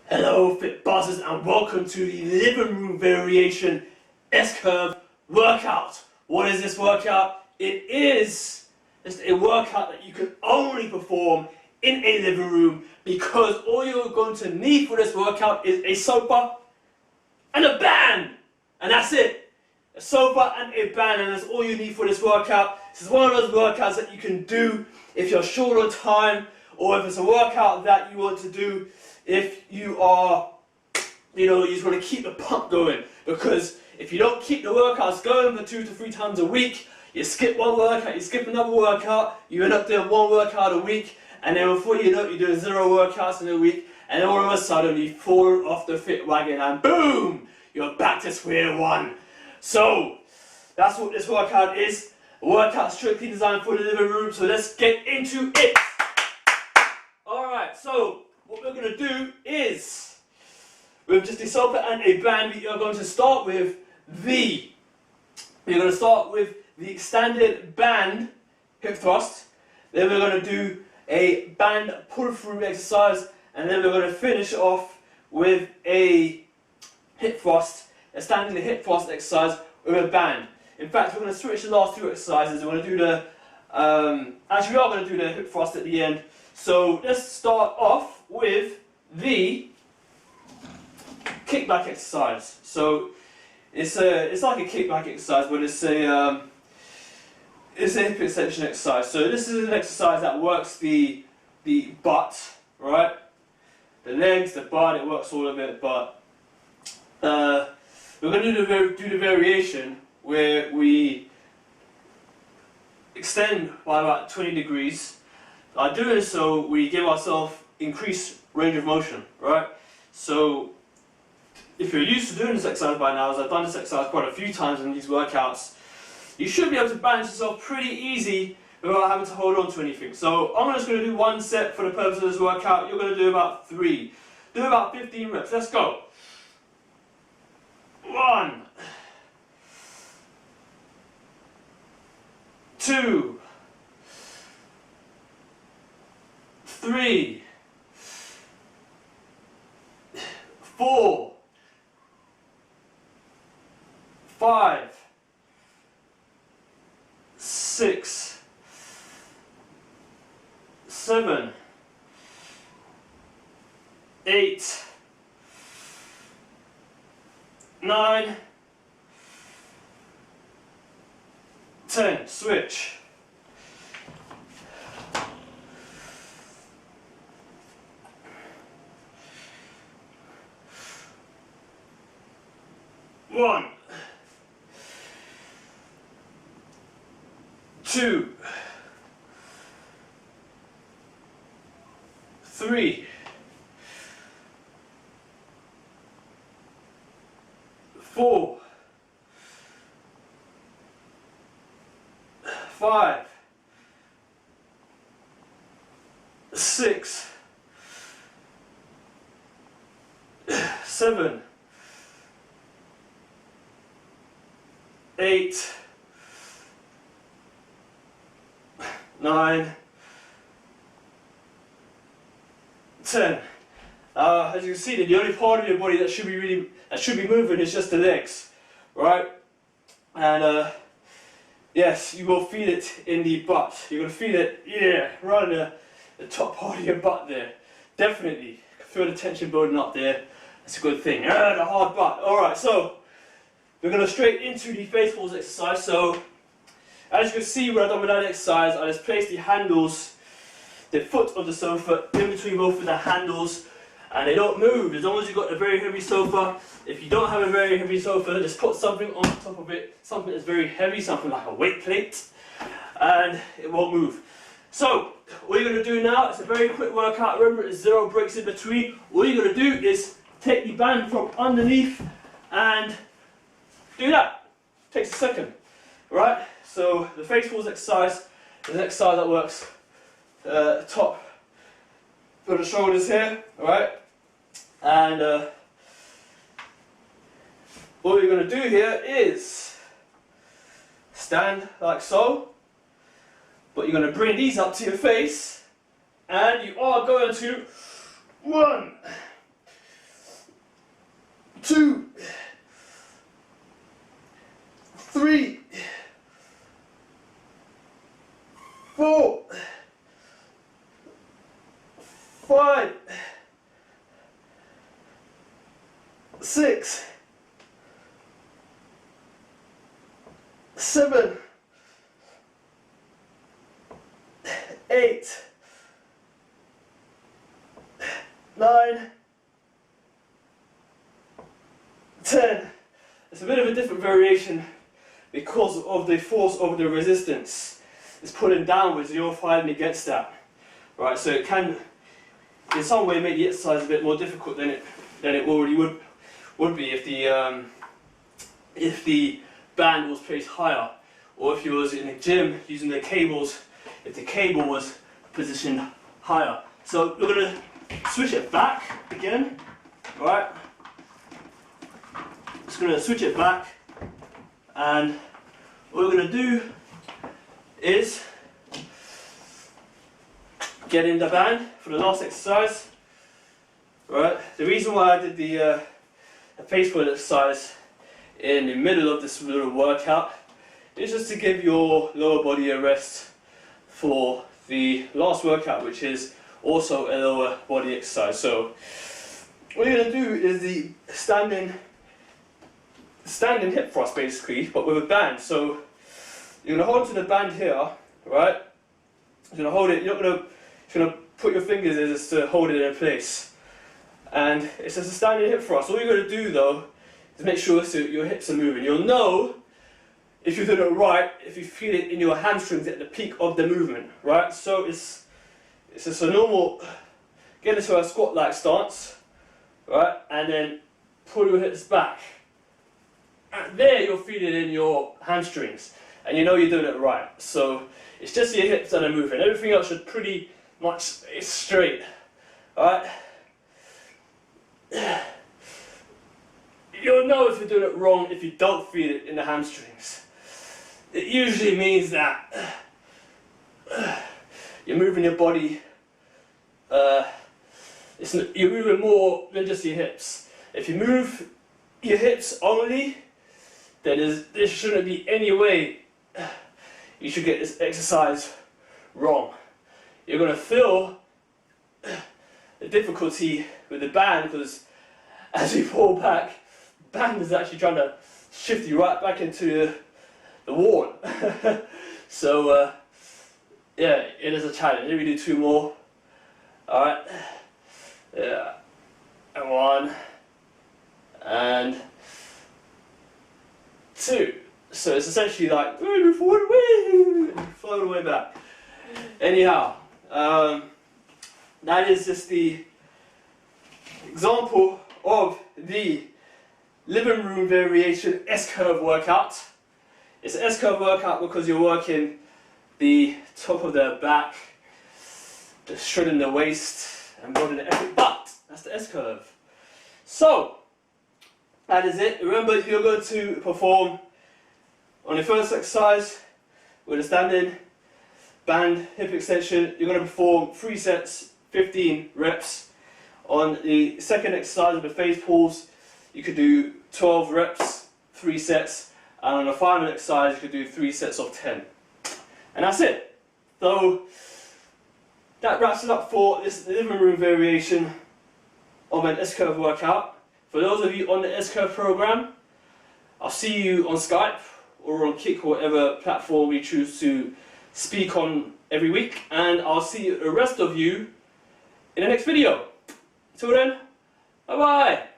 Hello Fit Buzzers and welcome to the living room variation S-curve workout. What is this workout? It is just a workout that you can only perform in a living room because all you're going to need for this workout is a sofa and a band. And that's it. A sofa and a band, and that's all you need for this workout. This is one of those workouts that you can do if you're short on time, or if it's a workout that you want to do if you are, you just want to keep the pump going. Because if you don't keep the workouts going for 2 to 3 times a week, you skip one workout, you skip another workout, you end up doing one workout a week, and then before you know it, you're doing 0 workouts in a week, and then all of a sudden you fall off the fit wagon and boom, you're back to square one. So that's what this workout is. A workout strictly designed for the living room, so let's get into it. Alright, so what we're going to do is, with just a sofa and a band, we are going to start with the extended band hip thrust. Then we're going to do a band pull through exercise, and then we're going to finish off with a hip thrust, a standing hip thrust exercise with a band. In fact, we're going to switch the last 2 exercises. We're going to do the, actually we are going to do the hip thrust at the end. So let's start off with the kickback exercise. So it's like a kickback exercise, but it's a hip extension exercise. So this is an exercise that works the butt, right? The legs, the butt, it works all of it. But we're going to do the variation where we extend by about 20 degrees. By doing so, we give ourselves increased range of motion, right? So, if you're used to doing this exercise by now, as I've done this exercise quite a few times in these workouts, you should be able to balance yourself pretty easy without having to hold on to anything. So, I'm just going to do 1 set for the purpose of this workout. You're going to do about 3. Do about 15 reps. Let's go. 1, 2, 3, 4, 5, 6, 7, 8, 9, 10. Switch. 1, 2, 3, 4, 5, 6, 7, 8, 9, 10. As you can see, the only part of your body that should be moving is just the legs, right? And yes, you will feel it in the butt. You're gonna feel it, yeah, right in the top part of your butt there. Definitely feel the tension building up there. That's a good thing. The hard butt. All right, so we're going to straight into the face pulls exercise. So, as you can see, when I've done with that exercise, I just place the handles, the foot of the sofa, in between both of the handles, and they don't move as long as you've got a very heavy sofa. If you don't have a very heavy sofa, just put something on top of it, something that's very heavy, something like a weight plate, and it won't move. So, what you're going to do now, it's a very quick workout. Remember, there's 0 breaks in between. All you're going to do is take the band from underneath and do that. Takes a second, right? So the face pulls exercise is an exercise that works top of the shoulders here, right? And all you're going to do here is stand like so, but you're going to bring these up to your face, and you are going to 1, 5, 6, 7, 8, 9, 10. It's a bit of a different variation because of the force of the resistance. It's pulling downwards, you're fighting against that. Right, so it can in some way make the exercise a bit more difficult than it already would be if the band was placed higher, or if you was in the gym using the cables, if the cable was positioned higher. So we're going to switch it back again, right? Just going to switch it back, and what we're going to do is get in the band for the last exercise. Right. The reason why I did the face pull exercise in the middle of this little workout is just to give your lower body a rest for the last workout, which is also a lower body exercise. So what you're going to do is the standing hip thrust basically, but with a band. So you're going to hold to the band here, right? You're going to hold it, you're going to put your fingers in just to hold it in place. And it's just a standing hip thrust. All you're going to do though is make sure so your hips are moving. You'll know if you're doing it right if you feel it in your hamstrings at the peak of the movement, right? So it's just a normal, get into a squat-like stance, right? And then pull your hips back. And there you'll feel it in your hamstrings, and you know you're doing it right. So it's just your hips that are moving. Everything else should pretty much is straight, alright? You'll know if you're doing it wrong if you don't feel it in the hamstrings. It usually means that you're moving your body, you're moving more than just your hips. If you move your hips only, then there shouldn't be any way you should get this exercise wrong. You're going to feel the difficulty with the band because as you pull back, the band is actually trying to shift you right back into the wall. So yeah, it is a challenge. Let me do 2 more. Alright. Yeah. And 1. And 2. So it's essentially like move forward, float all the way back. Anyhow, that is just the example of the living room variation S-curve workout. It's an S-curve workout because you're working the top of the back, shredding the waist and building the epic butt. That's the S-curve. So that is it. Remember, you're going to perform on your first exercise with a standing band hip extension. You're going to perform 3 sets, 15 reps. On the second exercise with the face pulls, you could do 12 reps, 3 sets, and on the final exercise you could do 3 sets of 10. And that's it. So that wraps it up for this living room variation of an S-curve workout. For those of you on the S-curve program, I'll see you on Skype or on Kick or whatever platform you choose to speak on every week, and I'll see the rest of you in the next video. Till then, bye bye!